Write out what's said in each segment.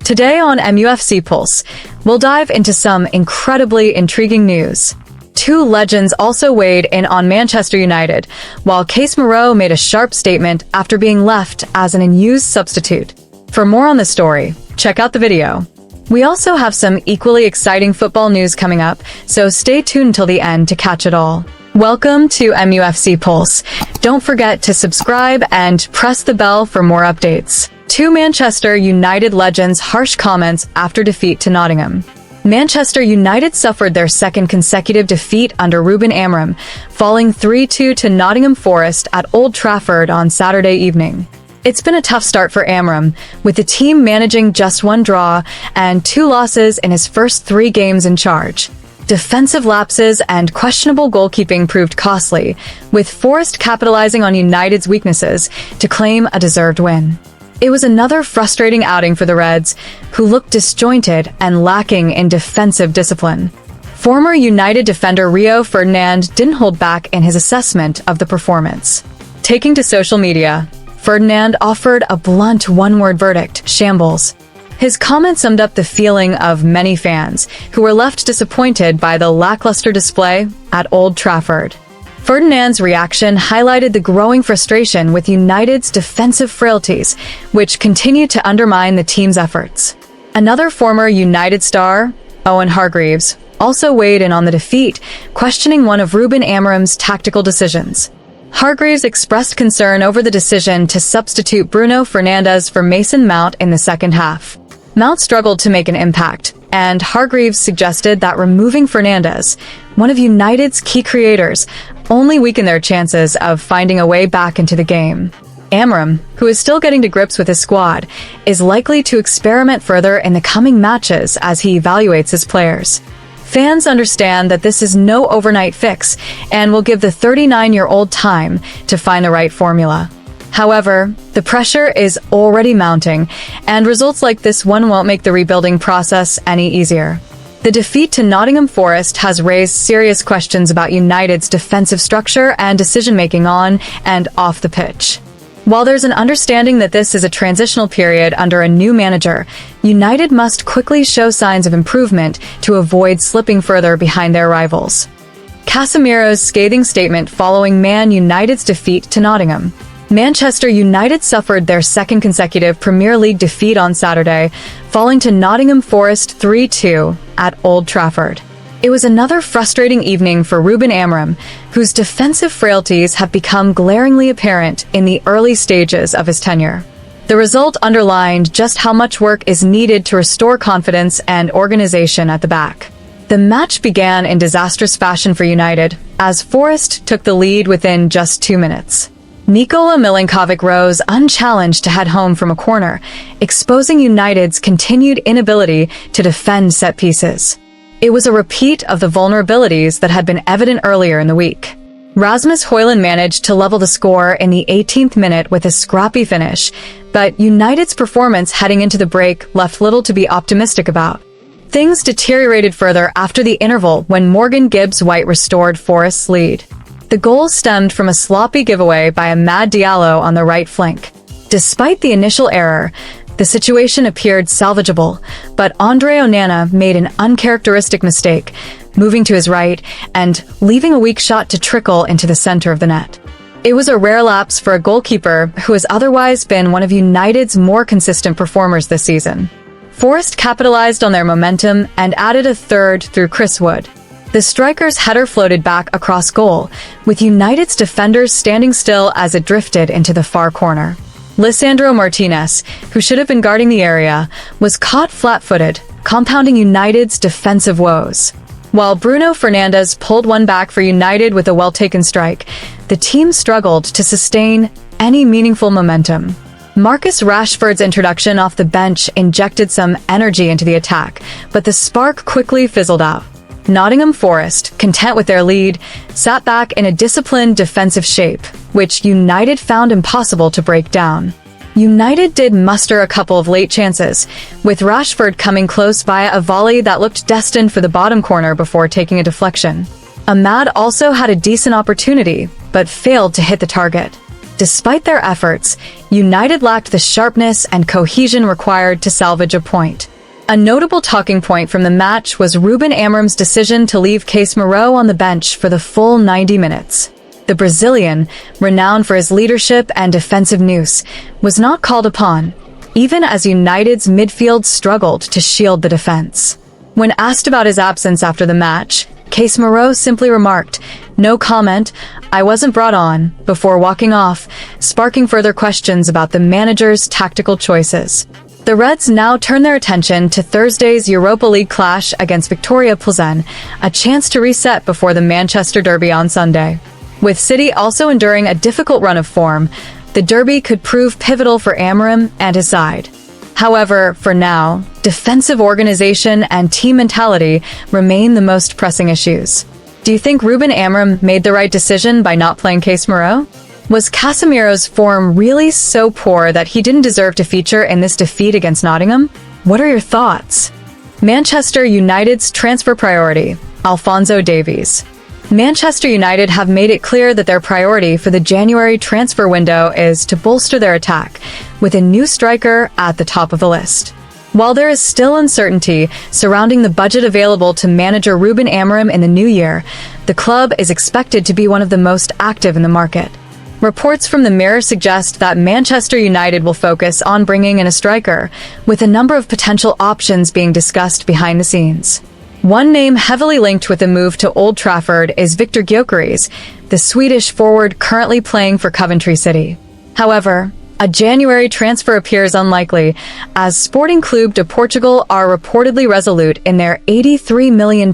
Today on MUFC Pulse, we'll dive into some incredibly intriguing news. Two legends also weighed in on Manchester United, while Casemiro made a sharp statement after being left as an unused substitute. For more on the story, check out the video. We also have some equally exciting football news coming up, so stay tuned till the end to catch it all. Welcome to MUFC Pulse. Don't forget to subscribe and press the bell for more updates. Two Manchester United legends' harsh comments after defeat to Nottingham. Manchester United suffered their second consecutive defeat under Ruben Amorim, falling 3-2 to Nottingham Forest at Old Trafford on Saturday evening. It's been a tough start for Amorim, with the team managing just one draw and 2 losses in his first 3 games in charge. Defensive lapses and questionable goalkeeping proved costly, with Forest capitalizing on United's weaknesses to claim a deserved win. It was another frustrating outing for the Reds, who looked disjointed and lacking in defensive discipline. Former United defender Ferdinand didn't hold back in his assessment of the performance. Taking to social media, Ferdinand offered a blunt one-word verdict: shambles. His comment summed up the feeling of many fans who were left disappointed by the lackluster display at Old Trafford. Ferdinand's reaction highlighted the growing frustration with United's defensive frailties, which continue to undermine the team's efforts. Another former United star, Owen Hargreaves, also weighed in on the defeat, questioning one of Ruben Amorim's tactical decisions. Hargreaves expressed concern over the decision to substitute Bruno Fernandes for Mason Mount in the second half. Mount struggled to make an impact, and Hargreaves suggested that removing Fernandes, one of United's key creators, only weakened their chances of finding a way back into the game. Amorim, who is still getting to grips with his squad, is likely to experiment further in the coming matches as he evaluates his players. Fans understand that this is no overnight fix and will give the 39-year-old time to find the right formula. However, the pressure is already mounting, and results like this one won't make the rebuilding process any easier. The defeat to Nottingham Forest has raised serious questions about United's defensive structure and decision-making on and off the pitch. While there's an understanding that this is a transitional period under a new manager, United must quickly show signs of improvement to avoid slipping further behind their rivals. Casemiro's scathing statement following Man United's defeat to Nottingham. Manchester United suffered their second consecutive Premier League defeat on Saturday, falling to Nottingham Forest 3-2 at Old Trafford. It was another frustrating evening for Ruben Amorim, whose defensive frailties have become glaringly apparent in the early stages of his tenure. The result underlined just how much work is needed to restore confidence and organization at the back. The match began in disastrous fashion for United, as Forest took the lead within just 2 minutes. Nikola Milinkovic rose unchallenged to head home from a corner, exposing United's continued inability to defend set pieces. It was a repeat of the vulnerabilities that had been evident earlier in the week. Rasmus Højlund managed to level the score in the 18th minute with a scrappy finish, but United's performance heading into the break left little to be optimistic about. Things deteriorated further after the interval when Morgan Gibbs-White restored Forest's lead. The goal stemmed from a sloppy giveaway by Amad Diallo on the right flank. Despite the initial error, the situation appeared salvageable, but Andre Onana made an uncharacteristic mistake, moving to his right and leaving a weak shot to trickle into the center of the net. It was a rare lapse for a goalkeeper who has otherwise been one of United's more consistent performers this season. Forest capitalized on their momentum and added a third through Chris Wood. The striker's header floated back across goal, with United's defenders standing still as it drifted into the far corner. Lisandro Martinez, who should have been guarding the area, was caught flat-footed, compounding United's defensive woes. While Bruno Fernandes pulled one back for United with a well-taken strike, the team struggled to sustain any meaningful momentum. Marcus Rashford's introduction off the bench injected some energy into the attack, but the spark quickly fizzled out. Nottingham Forest, content with their lead, sat back in a disciplined defensive shape, which United found impossible to break down. United did muster a couple of late chances, with Rashford coming close via a volley that looked destined for the bottom corner before taking a deflection. Amad also had a decent opportunity, but failed to hit the target. Despite their efforts, United lacked the sharpness and cohesion required to salvage a point. A notable talking point from the match was Ruben Amorim's decision to leave Casemiro on the bench for the full 90 minutes. The Brazilian, renowned for his leadership and defensive nous, was not called upon, even as United's midfield struggled to shield the defense. When asked about his absence after the match, Casemiro simply remarked, "No comment, I wasn't brought on," before walking off, sparking further questions about the manager's tactical choices. The Reds now turn their attention to Thursday's Europa League clash against Victoria Plzen, a chance to reset before the Manchester Derby on Sunday. With City also enduring a difficult run of form, the Derby could prove pivotal for Amorim and his side. However, for now, defensive organization and team mentality remain the most pressing issues. Do you think Ruben Amorim made the right decision by not playing Casemiro? Was Casemiro's form really so poor that he didn't deserve to feature in this defeat against Nottingham? What are your thoughts? Manchester United's transfer priority, Alphonso Davies. Manchester United have made it clear that their priority for the January transfer window is to bolster their attack, with a new striker at the top of the list. While there is still uncertainty surrounding the budget available to manager Ruben Amorim in the new year, the club is expected to be one of the most active in the market. Reports from the Mirror suggest that Manchester United will focus on bringing in a striker, with a number of potential options being discussed behind the scenes. One name heavily linked with the move to Old Trafford is Viktor Gyökeres, the Swedish forward currently playing for Coventry City. However, a January transfer appears unlikely, as Sporting Clube de Portugal are reportedly resolute in their £83 million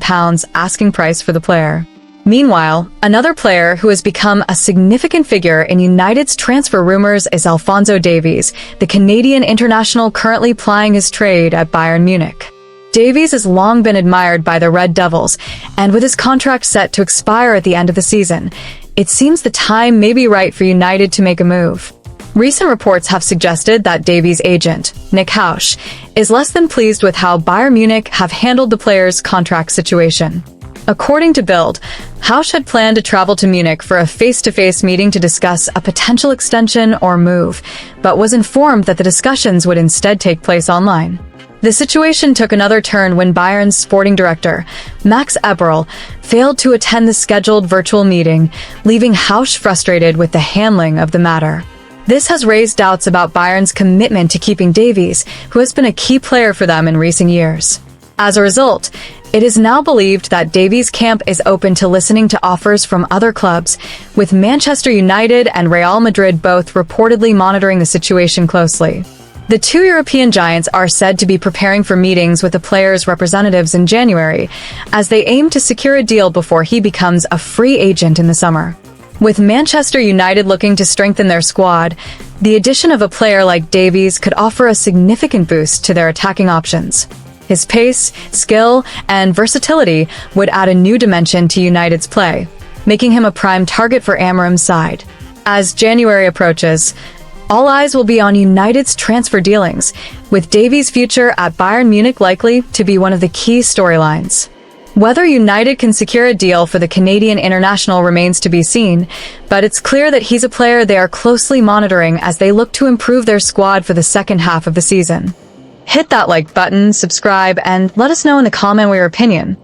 asking price for the player. Meanwhile, another player who has become a significant figure in United's transfer rumors is Alphonso Davies, the Canadian international currently plying his trade at Bayern Munich. Davies has long been admired by the Red Devils, and with his contract set to expire at the end of the season, it seems the time may be right for United to make a move. Recent reports have suggested that Davies' agent, Nick Hausch, is less than pleased with how Bayern Munich have handled the player's contract situation. According to Bild, Hausch had planned to travel to Munich for a face-to-face meeting to discuss a potential extension or move, but was informed that the discussions would instead take place online. The situation took another turn when Bayern's sporting director, Max Eberl, failed to attend the scheduled virtual meeting, leaving Hausch frustrated with the handling of the matter. This has raised doubts about Bayern's commitment to keeping Davies, who has been a key player for them in recent years. As a result, it is now believed that Davies' camp is open to listening to offers from other clubs, with Manchester United and Real Madrid both reportedly monitoring the situation closely. The two European giants are said to be preparing for meetings with the player's representatives in January, as they aim to secure a deal before he becomes a free agent in the summer. With Manchester United looking to strengthen their squad, the addition of a player like Davies could offer a significant boost to their attacking options. His pace, skill, and versatility would add a new dimension to United's play, making him a prime target for Amorim's side. As January approaches, all eyes will be on United's transfer dealings, with Davies' future at Bayern Munich likely to be one of the key storylines. Whether United can secure a deal for the Canadian international remains to be seen, but it's clear that he's a player they are closely monitoring as they look to improve their squad for the second half of the season. Hit that like button, subscribe, and let us know in the comment your opinion.